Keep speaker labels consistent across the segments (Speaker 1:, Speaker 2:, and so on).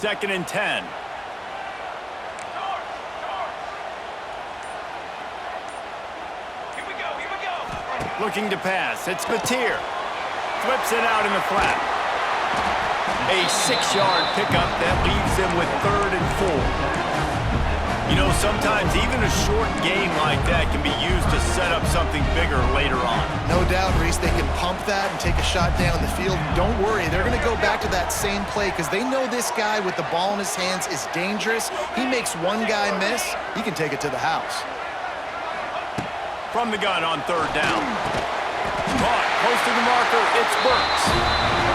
Speaker 1: 2nd and 10. Looking to pass. It's Mateer. Flips it out in the flat. A 6-yard pickup that leaves them with 3rd and 4. You know, sometimes even a short game like that can be used to set up something bigger later on.
Speaker 2: No doubt, Reese, they can pump that and take a shot down the field. And don't worry, they're going to go back to that same play because they know this guy with the ball in his hands is dangerous. He makes one guy miss, he can take it to the house.
Speaker 1: From the gun on 3rd down. Caught close to the marker, it's Burks.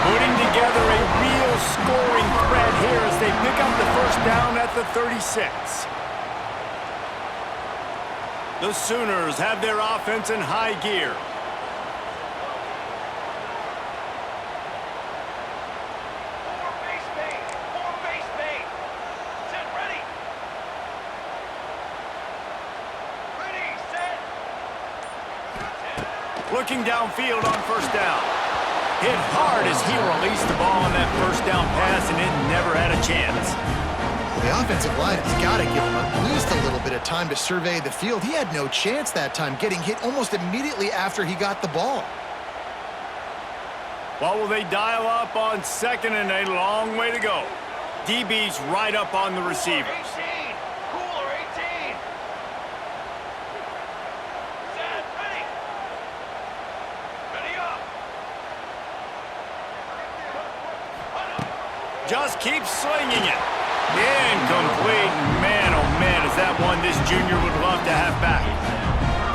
Speaker 1: Putting together a real scoring threat here as they pick up the 1st down at the 36. The Sooners have their offense in high gear. Looking downfield on 1st down. Hit hard as he released the ball on that 1st down pass, and it never had a chance.
Speaker 2: The offensive line has got to give him at least a little bit of time to survey the field. He had no chance that time, getting hit almost immediately after he got the ball.
Speaker 1: Well, will they dial up on 2nd and a long way to go? DB's right up on the receivers. Just keeps slinging it. Incomplete. Man, oh man, is that one this junior would love to have back.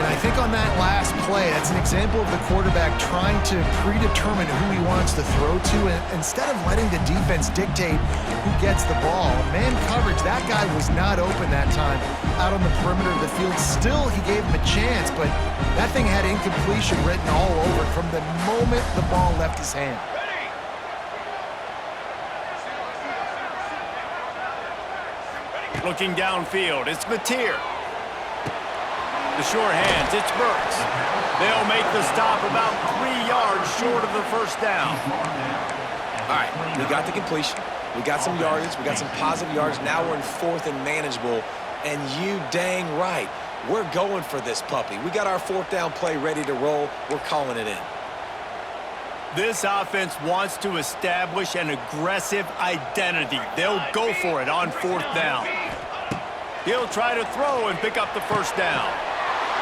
Speaker 2: And I think on that last play, that's an example of the quarterback trying to predetermine who he wants to throw to, and instead of letting the defense dictate who gets the ball. Man coverage, that guy was not open that time out on the perimeter of the field. Still, he gave him a chance, but that thing had incompletion written all over it from the moment the ball left his hand.
Speaker 1: Looking downfield, it's Mateer. The short hands, it's Burks. They'll make the stop about 3 yards short of the 1st down.
Speaker 3: All right, we got the completion. We got some yardage. We got some positive yards. Now we're in 4th and manageable. And you dang right, we're going for this puppy. We got our 4th down play ready to roll. We're calling it in.
Speaker 1: This offense wants to establish an aggressive identity. They'll go for it on 4th down. He'll try to throw and pick up the 1st down.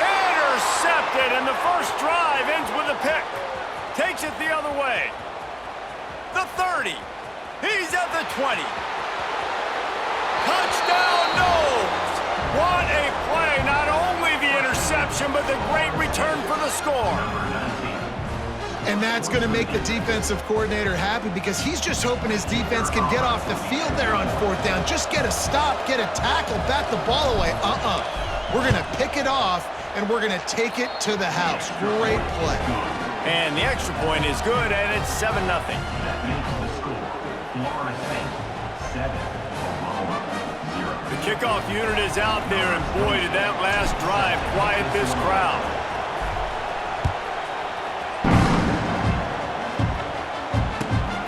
Speaker 1: Intercepted, and the first drive ends with a pick. Takes it the other way. The 30. He's at the 20. Touchdown, Knowles. What a play. Not only the interception, but the great return for the score.
Speaker 2: And that's going to make the defensive coordinator happy because he's just hoping his defense can get off the field there on 4th down. Just get a stop, get a tackle, bat the ball away. We're going to pick it off, and we're going to take it to the house. Great play.
Speaker 1: And the extra point is good, and it's 7-0. The kickoff unit is out there, and boy, did that last drive quiet this crowd.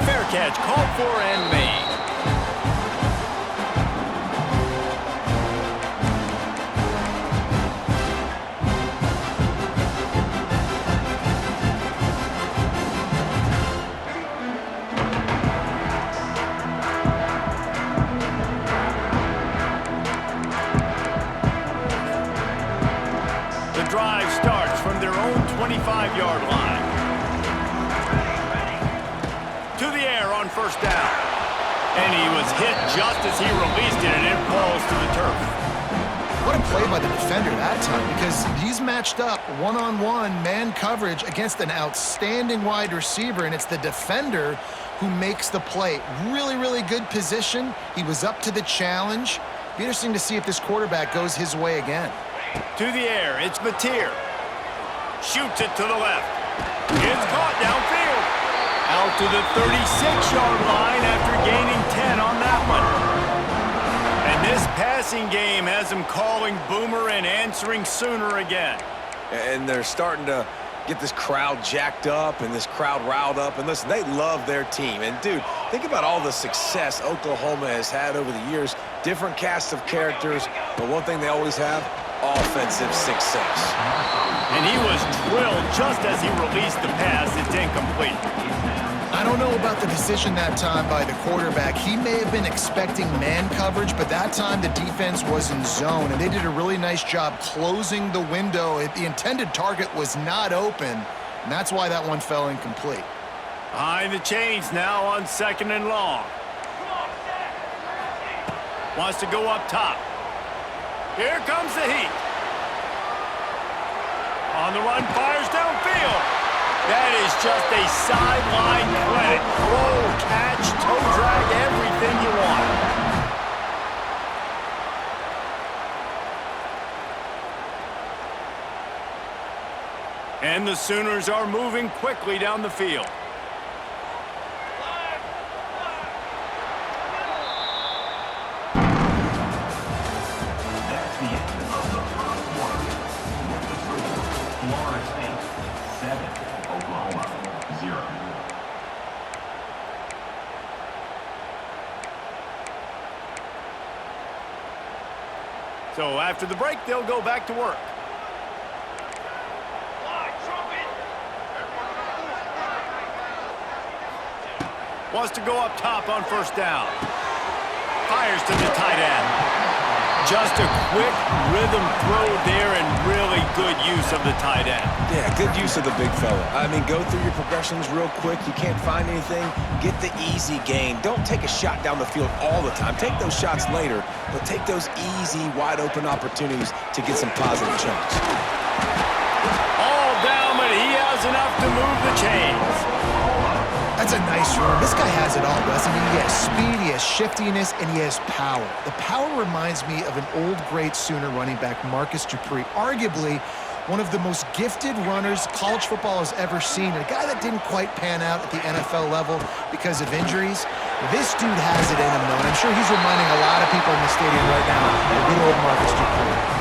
Speaker 1: Fair catch called for and made. The drive starts from their own 25-yard line. To the air on 1st down. And he was hit just as he released it, and it falls to the turf.
Speaker 2: What a play by the defender that time, because he's matched up one-on-one man coverage against an outstanding wide receiver, and it's the defender who makes the play. Really, really good position. He was up to the challenge. Be interesting to see if this quarterback goes his way again.
Speaker 1: To the air, it's Mateer. Shoots it to the left. It's caught downfield. Out to the 36-yard line after gaining 10 on that one. And this passing game has him calling Boomer and answering Sooner again.
Speaker 3: And they're starting to get this crowd jacked up and this crowd riled up. And listen, they love their team. And, dude, Think about all the success Oklahoma has had over the years. Different cast of characters, but one thing they always have, offensive success.
Speaker 1: And he was drilled just as he released the pass. It's incomplete.
Speaker 2: I don't know about the decision that time by the quarterback. He may have been expecting man coverage, but that time the defense was in zone, and they did a really nice job closing the window. The intended target was not open, and that's why that one fell incomplete.
Speaker 1: Behind the chains now on 2nd and long. Wants to go up top. Here comes the heat. On the run, fires downfield. That is just a sideline credit. Throw, catch, toe drag, everything you want. And the Sooners are moving quickly down the field.
Speaker 4: That's the end of the first quarter. The score, Florida State 7, Oklahoma 0.
Speaker 1: So after the break, they'll go back to work. Wants to go up top on 1st down. Fires to the tight end. Just a quick rhythm throw there and really good use of the tight end.
Speaker 3: Yeah, good use of the big fella. I mean, go through your progressions real quick. You can't find anything. Get the easy gain. Don't take a shot down the field all the time. Take those shots later, but take those easy, wide-open opportunities to get some positive chunks.
Speaker 1: All down, but he has enough to move the chains.
Speaker 2: That's a nice run. This guy has it all, doesn't he? He has speed, he has shiftiness, and he has power. The power reminds me of an old, great Sooner running back, Marcus Dupree, arguably one of the most gifted runners college football has ever seen. A guy that didn't quite pan out at the NFL level because of injuries. This dude has it in him, though, and I'm sure he's reminding a lot of people in the stadium right now of good old Marcus Dupree.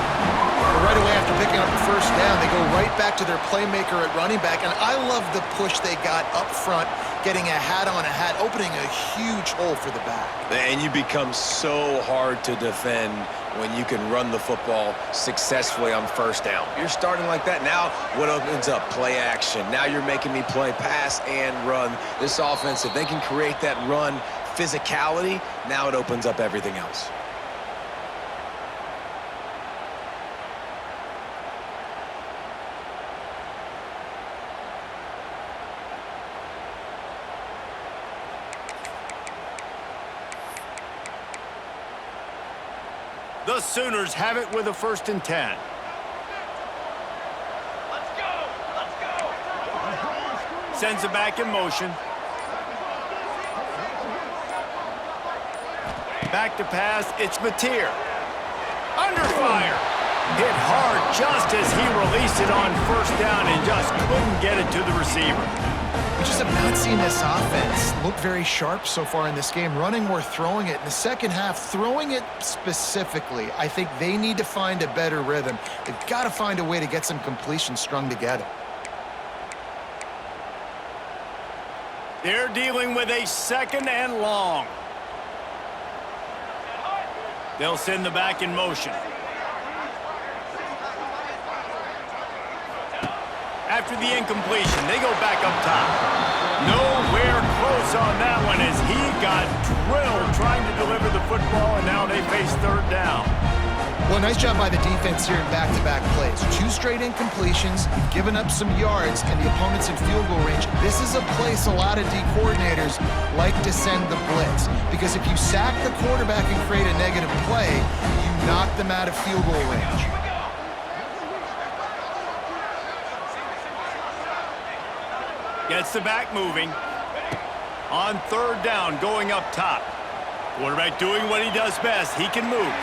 Speaker 2: But right away after picking up the 1st down, they go right back to their playmaker at running back, and I love the push they got up front, getting a hat on a hat, opening a huge hole for the back.
Speaker 3: And you become so hard to defend when you can run the football successfully on 1st down. You're starting like that. Now what opens up? Play action. Now you're making me play pass and run. This offense, if they can create that run physicality, now it opens up everything else.
Speaker 1: The Sooners have it with a 1st and 10.
Speaker 4: Let's go! Let's go!
Speaker 1: Sends it back in motion. Back to pass, it's Mateer. Under fire. Hit hard just as he released it on 1st down and just couldn't get it to the receiver.
Speaker 2: We just have not seen this offense look very sharp so far in this game, running or throwing it. In the 2nd half, throwing it specifically, I think they need to find a better rhythm. They've got to find a way to get some completions strung together.
Speaker 1: They're dealing with a 2nd and long. They'll send the back in motion. After the incompletion, they go back up top. Nowhere close on that one as he got drilled trying to deliver the football, and now they face 3rd down.
Speaker 2: Well, nice job by the defense here in back-to-back plays. 2 straight incompletions, you've given up some yards, and the opponent's in field goal range. This is a place a lot of D coordinators like to send the blitz, because if you sack the quarterback and create a negative play, you knock them out of field goal range.
Speaker 1: Gets the back moving. On 3rd down, going up top. Quarterback doing what he does best. He can move.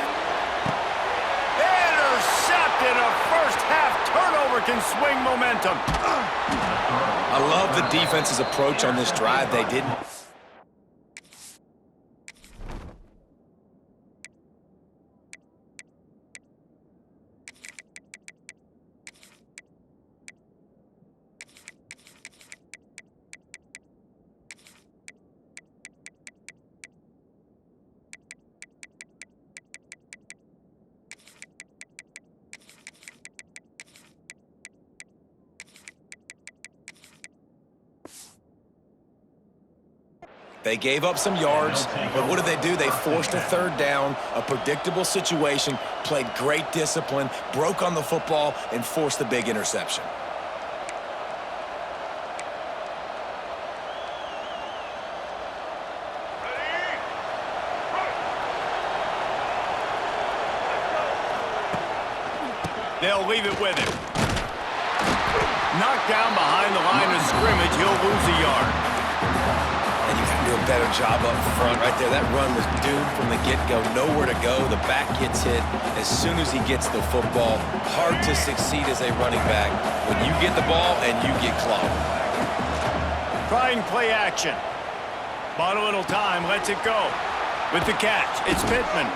Speaker 1: Intercepted. A 1st half turnover can swing momentum.
Speaker 3: I love the defense's approach on this drive. They didn't. They gave up some yards, but what did they do? They forced a third down, a predictable situation, played great discipline, broke on the football, and forced the big interception.
Speaker 1: They'll leave it with him. Knocked down behind the line of scrimmage, he'll lose a yard.
Speaker 3: And you got to do a better job up front right there. That run was doomed from the get-go. Nowhere to go. The back gets hit as soon as he gets the football. Hard to succeed as a running back when you get the ball and you get clogged.
Speaker 1: Trying play action. Bought a little time, lets it go. With the catch, it's Pittman.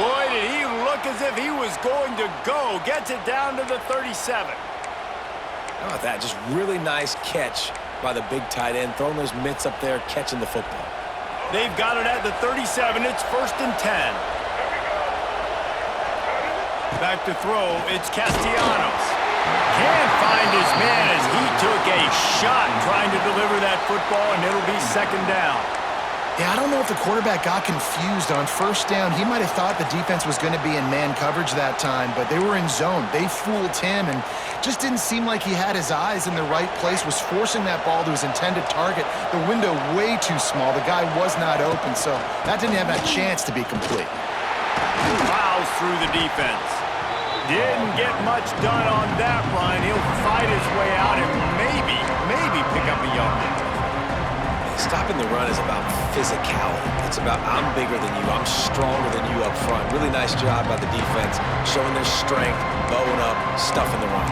Speaker 1: Boy, did he look as if he was going to go. Gets it down to the 37.
Speaker 3: How about that? Just really nice catch by the big tight end, throwing those mitts up there, catching the football.
Speaker 1: They've got it at the 37. It's 1st and 10. Back to throw. It's Castellanos. Can't find his man as he took a shot trying to deliver that football, and it'll be 2nd down.
Speaker 2: Yeah, I don't know if the quarterback got confused on 1st down. He might have thought the defense was going to be in man coverage that time, but they were in zone. They fooled him and just didn't seem like he had his eyes in the right place, was forcing that ball to his intended target. The window way too small. The guy was not open, so that didn't have a chance to be complete.
Speaker 1: Fouls through the defense. Didn't get much done on that run. He'll fight his way out and maybe pick up a yard.
Speaker 3: Stopping the run is about physicality. It's about I'm bigger than you, I'm stronger than you up front. Really nice job by the defense, showing their strength, bowing up, stuffing the run.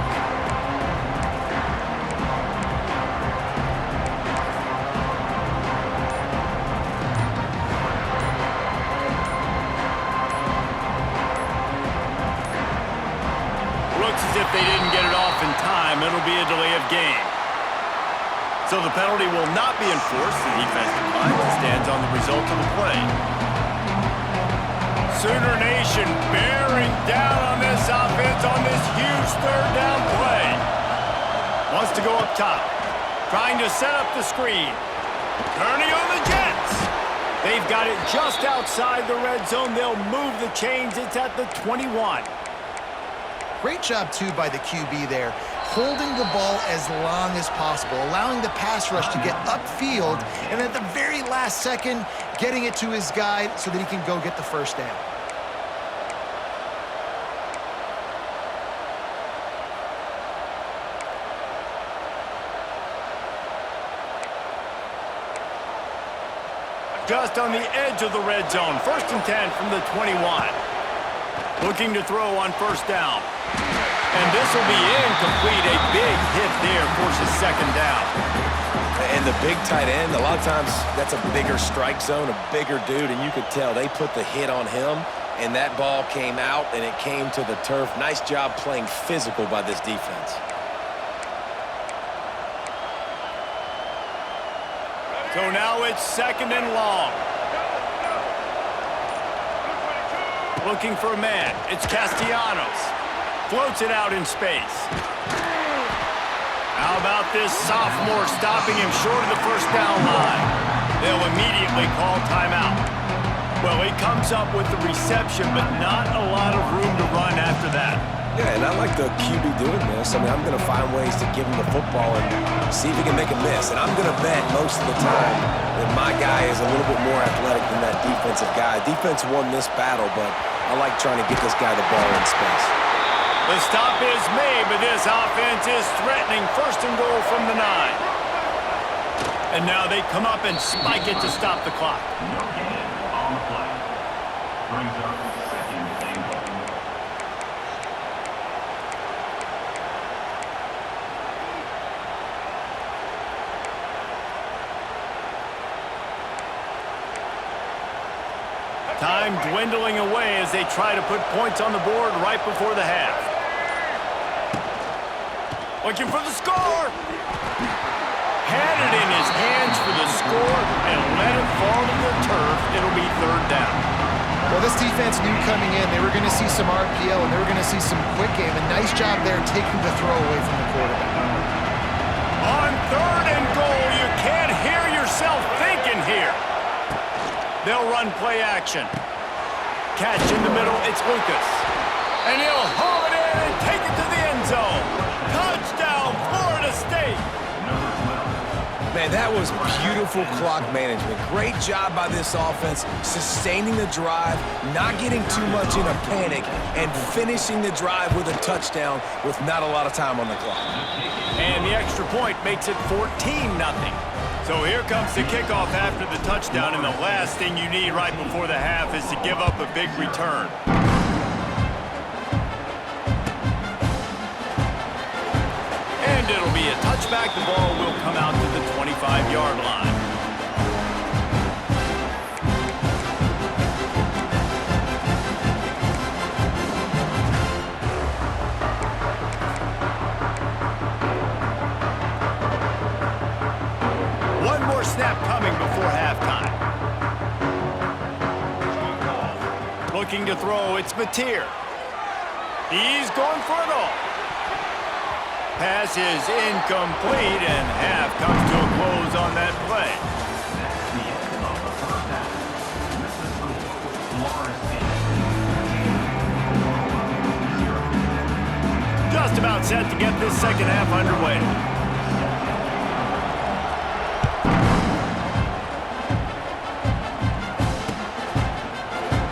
Speaker 1: Looks as if they didn't get it off in time. It'll be a delay of game. So the penalty will not be enforced. The defense declines and stands on the result of the play. Sooner Nation bearing down on this offense on this huge 3rd down play. Wants to go up top. Trying to set up the screen. Turning on the Jets. They've got it just outside the red zone. They'll move the chains. It's at the 21.
Speaker 2: Great job, too, by the QB there, holding the ball as long as possible, allowing the pass rush to get upfield, and at the very last second, getting it to his guy so that he can go get the 1st down.
Speaker 1: Just on the edge of the red zone. 1st and 10 from the 21. Looking to throw on 1st down. And this will be incomplete. A big hit there forces 2nd down.
Speaker 3: And the big tight end, a lot of times that's a bigger strike zone, a bigger dude, and you could tell they put the hit on him, and that ball came out, and it came to the turf. Nice job playing physical by this defense.
Speaker 1: So now it's 2nd and long. Looking for a man. It's Castellanos. Floats it out in space. How about this sophomore stopping him short of the 1st down line? They'll immediately call timeout. Well, he comes up with the reception, but not a lot of room to run after that.
Speaker 3: Yeah, and I like the QB doing this. I mean, I'm going to find ways to give him the football and see if he can make a miss. And I'm going to bet most of the time that my guy is a little bit more athletic than that defensive guy. Defense won this battle, but I like trying to get this guy the ball in space.
Speaker 1: The stop is made, but this offense is threatening. 1st and goal from the 9. And now they come up and spike it to stop the clock.
Speaker 4: No gain on the play. Brings up 2nd and goal.
Speaker 1: Time dwindling away as they try to put points on the board right before the half. Looking for the score. Had it in his hands for the score and let it fall to the turf. It'll be 3rd down.
Speaker 2: Well, this defense knew coming in they were going to see some RPO and they were going to see some quick game. A nice job there taking the throw away from the quarterback.
Speaker 1: On 3rd and goal, you can't hear yourself thinking here. They'll run play action. Catch in the middle, it's Lucas. And he'll haul it in and take it to the end zone. Touchdown, Florida State.
Speaker 3: Man, that was beautiful clock management. Great job by this offense, sustaining the drive, not getting too much in a panic, and finishing the drive with a touchdown with not a lot of time on the clock.
Speaker 1: And the extra point makes it 14-0. So here comes the kickoff after the touchdown, and the last thing you need right before the half is to give up a big return. And it'll be a touchback. The ball will come out to the 25-yard line. One more snap coming before halftime. Looking to throw, it's Mateer. He's going for it all. Pass is incomplete, and half comes to a close on that play.
Speaker 4: That's the end of the first half. This is Florida State.
Speaker 1: Just about set to get this second half underway.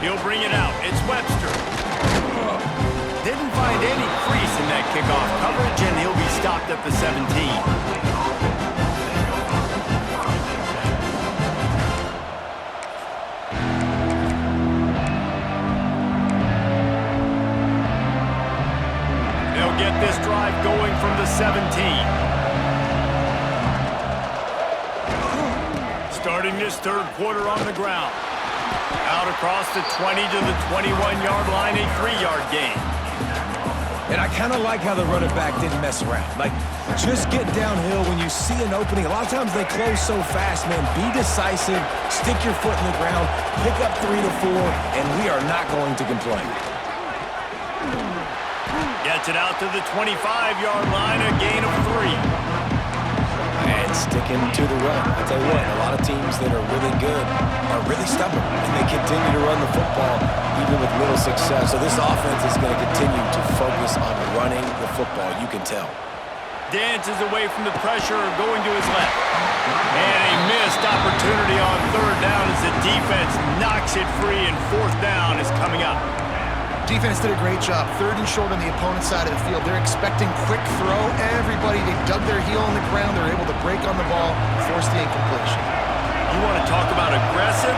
Speaker 1: He'll bring it out. It's Webster. Didn't find any crease in that kickoff coverage, and he'll be stopped at the 17. They'll get this drive going from the 17. Starting this third quarter on the ground. Out across the 20 to the 21-yard line, a 3-yard gain.
Speaker 3: And I kind of like how the running back didn't mess around. Like, just get downhill when you see an opening. A lot of times they close so fast, man. Be decisive, stick your foot in the ground, pick up 3 to 4, and we are not going to complain.
Speaker 1: Gets it out to the 25-yard line, a gain of 3.
Speaker 3: And sticking to the run. I tell you what, a lot of teams that are really good are really stubborn, and they continue to run the football even with little success. So this offense is going to continue to focus on running the football, you can tell.
Speaker 1: Dances away from the pressure, going to his left. And a missed opportunity on third down as the defense knocks it free, and fourth down is coming up.
Speaker 2: Defense did a great job. Third and short on the opponent's side of the field. They're expecting quick throw. Everybody, they dug their heel on the ground. They're able to break on the ball, force the incompletion.
Speaker 1: You want to talk about aggressive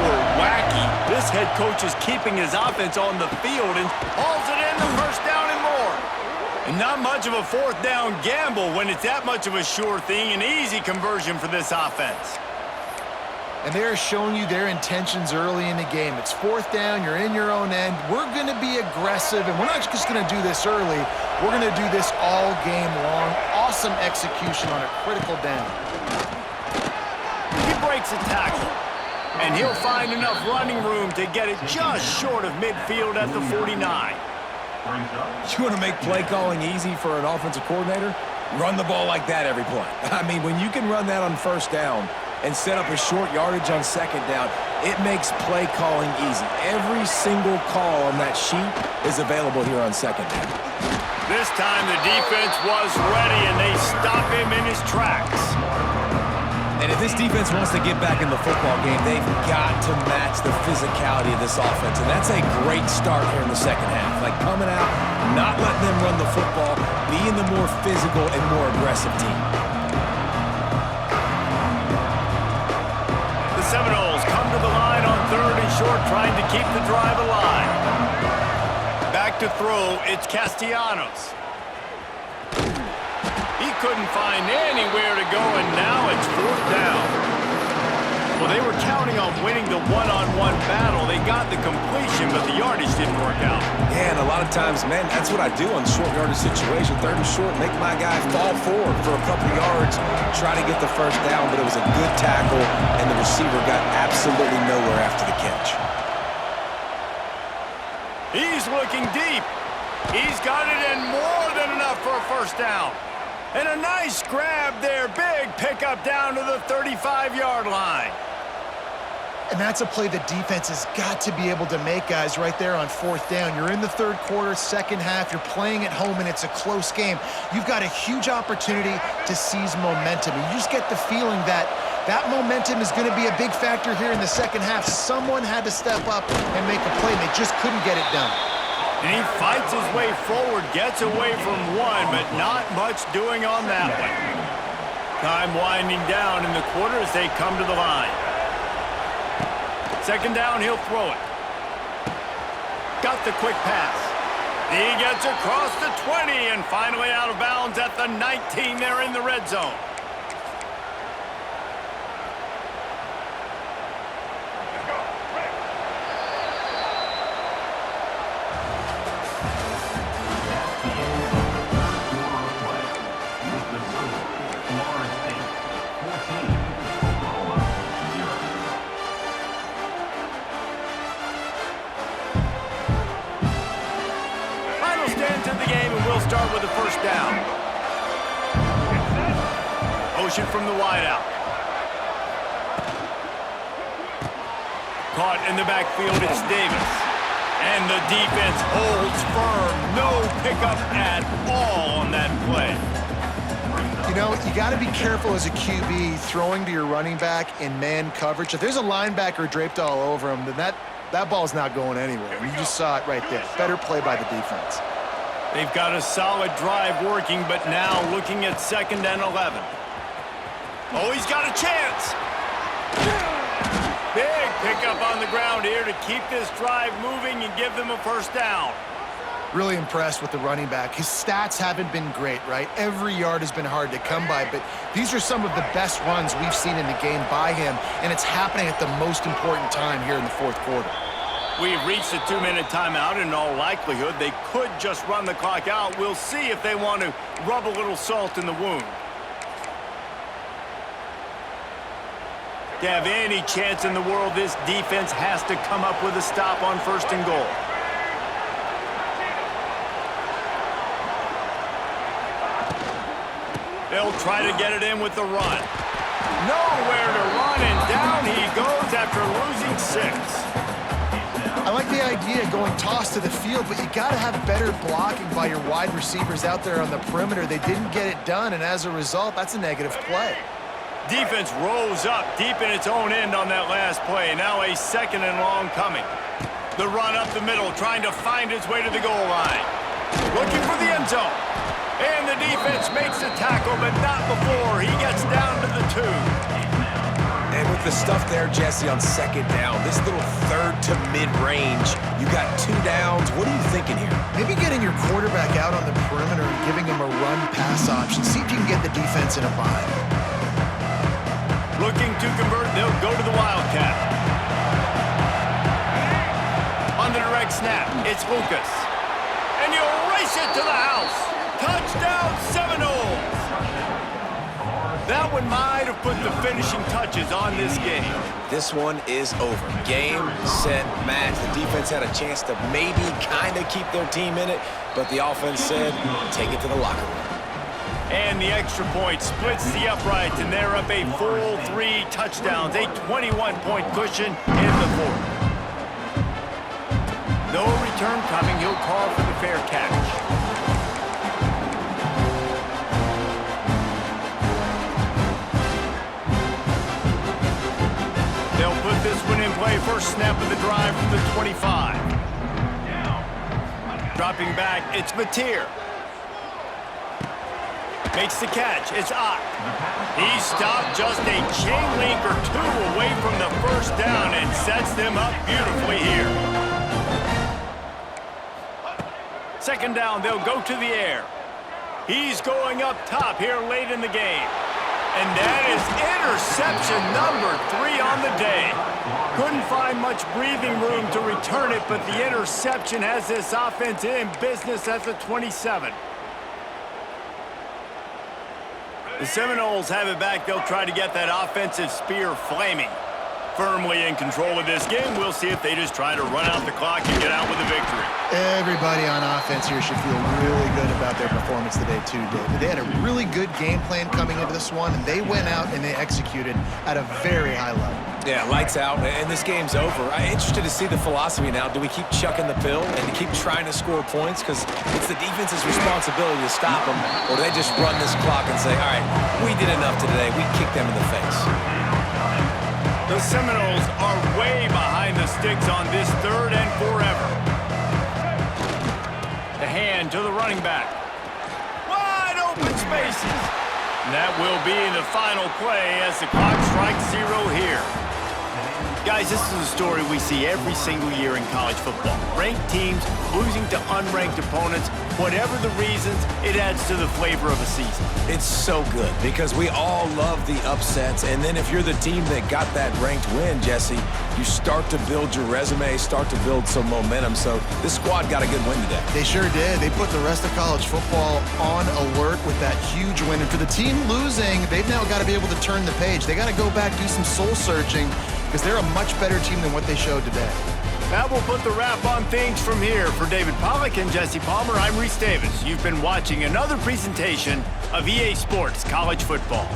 Speaker 1: or wacky? This head coach is keeping his offense on the field and hauls it in the first down and more. And not much of a fourth down gamble when it's that much of a sure thing, an easy conversion for this offense.
Speaker 2: And they're showing you their intentions early in the game. It's fourth down, you're in your own end. We're going to be aggressive, and we're not just going to do this early. We're going to do this all game long. Awesome execution on a critical down.
Speaker 1: He breaks a tackle, and he'll find enough running room to get it just short of midfield at the 49.
Speaker 3: You want to make play calling easy for an offensive coordinator? Run the ball like that every play. I mean, when you can run that on first down and set up a short yardage on second down, it makes play calling easy. Every single call on that sheet is available here on second down.
Speaker 1: This time the defense was ready, and they stop him in his tracks.
Speaker 3: And if this defense wants to get back in the football game, they've got to match the physicality of this offense. And that's a great start here in the second half. Like coming out, not letting them run the football, being the more physical and more aggressive team.
Speaker 1: The Seminoles come to the line on third and short, trying to keep the drive alive. Back to throw, it's Castellanos. He couldn't find anywhere to go, and now it's fourth down. Well, they were counting on winning the one-on-one battle. They got the completion, but the yardage didn't work out.
Speaker 3: Yeah, and a lot of times, man, that's what I do on short yardage situation. Third and short, make my guy fall forward for a couple of yards, try to get the first down, but it was a good tackle, and the receiver got absolutely nowhere after the catch.
Speaker 1: He's looking deep. He's got it in more than enough for a first down. And a nice grab there. Big pickup down to the 35-yard line.
Speaker 2: And that's a play the defense has got to be able to make, guys, right there on fourth down. You're in the third quarter, second half. You're playing at home, and it's a close game. You've got a huge opportunity to seize momentum. And you just get the feeling that that momentum is going to be a big factor here in the second half. Someone had to step up and make a play, and they just couldn't get it done.
Speaker 1: And he fights his way forward, gets away from one, but not much doing on that one. Time winding down in the quarter as they come to the line. Second down, he'll throw it. Got the quick pass. He gets across the 20 and finally out of bounds at the 19 there in the red zone. Start with the first down. Motion from the wideout. Caught in the backfield, it's Davis. And the defense holds firm. No pickup at all on that play.
Speaker 2: You know, you got to be careful as a QB throwing to your running back in man coverage. If there's a linebacker draped all over him, then that ball's not going anywhere. You just saw it right there. Better play by the defense.
Speaker 1: They've got a solid drive working, but now looking at 2nd and 11. Oh, he's got a chance. Big pickup on the ground here to keep this drive moving and give them a first down.
Speaker 2: Really impressed with the running back. His stats haven't been great, right? Every yard has been hard to come by, but these are some of the best runs we've seen in the game by him, and it's happening at the most important time here in the fourth quarter.
Speaker 1: We've reached a 2-minute timeout. In all likelihood, they could just run the clock out. We'll see if they want to rub a little salt in the wound. To have any chance in the world, this defense has to come up with a stop on 1st and goal. They'll try to get it in with the run. Nowhere to run, and down he goes after losing 6.
Speaker 2: I like the idea of going toss to the field, but you got to have better blocking by your wide receivers out there on the perimeter. They didn't get it done, and as a result, that's a negative play.
Speaker 1: Defense rose up deep in its own end on that last play. Now a 2nd and long coming. The run up the middle, trying to find its way to the goal line. Looking for the end zone. And the defense makes the tackle, but not before he gets down to the 2.
Speaker 3: And with the stuff there, Jesse, on 2nd down, this little 3rd to mid-range, you got 2 downs. What are you thinking here?
Speaker 2: Maybe getting your quarterback out on the perimeter and giving him a run-pass option. See if you can get the defense in a bind.
Speaker 1: Looking to convert, they'll go to the Wildcat. On the direct snap, it's Lucas. And you'll race it to the house. Touchdown, Seminoles! That one might have put the finishing touches on this game.
Speaker 3: This one is over. Game, set, match. The defense had a chance to maybe kind of keep their team in it, but the offense said, take it to the locker room.
Speaker 1: And the extra point splits the uprights, and they're up a full 3 touchdowns, a 21-point cushion in the 4th. No return coming. He'll call for the fair catch. This one in play, first snap of the drive from the 25. Dropping back, it's Mateer. Makes the catch, it's Ott. He stopped just a chain link or 2 away from the first down and sets them up beautifully here. 2nd down, they'll go to the air. He's going up top here late in the game. And that is interception number 3 on the day. Couldn't find much breathing room to return it, but the interception has this offense in business at the 27. The Seminoles have it back. They'll try to get that offensive spear flaming. Firmly in control of this game. We'll see if they just try to run out the clock and get out with a victory.
Speaker 2: Everybody on offense here should feel really good about their performance today, too, David. They had a really good game plan coming into this one, and they went out and they executed at a very high level.
Speaker 3: Yeah, lights out, and this game's over. I'm interested to see the philosophy now. Do we keep chucking the pill and keep trying to score points? Because it's the defense's responsibility to stop them, or do they just run this clock and say, all right, we did enough today. We kicked them in the face.
Speaker 1: The Seminoles are way behind the sticks on this 3rd and forever. The hand to the running back. Wide open spaces. And that will be the final play as the clock strikes 0 here. Guys, this is a story we see every single year in college football. Ranked teams losing to unranked opponents. Whatever the reasons, it adds to the flavor of a season.
Speaker 3: It's so good because we all love the upsets, and then if you're the team that got that ranked win, Jesse, you start to build your resume, start to build some momentum. So this squad got a good win today.
Speaker 2: They sure did. They put the rest of college football on alert with that huge win. And for the team losing, they've now got to be able to turn the page. They got to go back, do some soul searching, because they're a much better team than what they showed today.
Speaker 1: That will put the wrap on things from here. For David Pollack and Jesse Palmer, I'm Reese Davis. You've been watching another presentation of EA Sports College Football.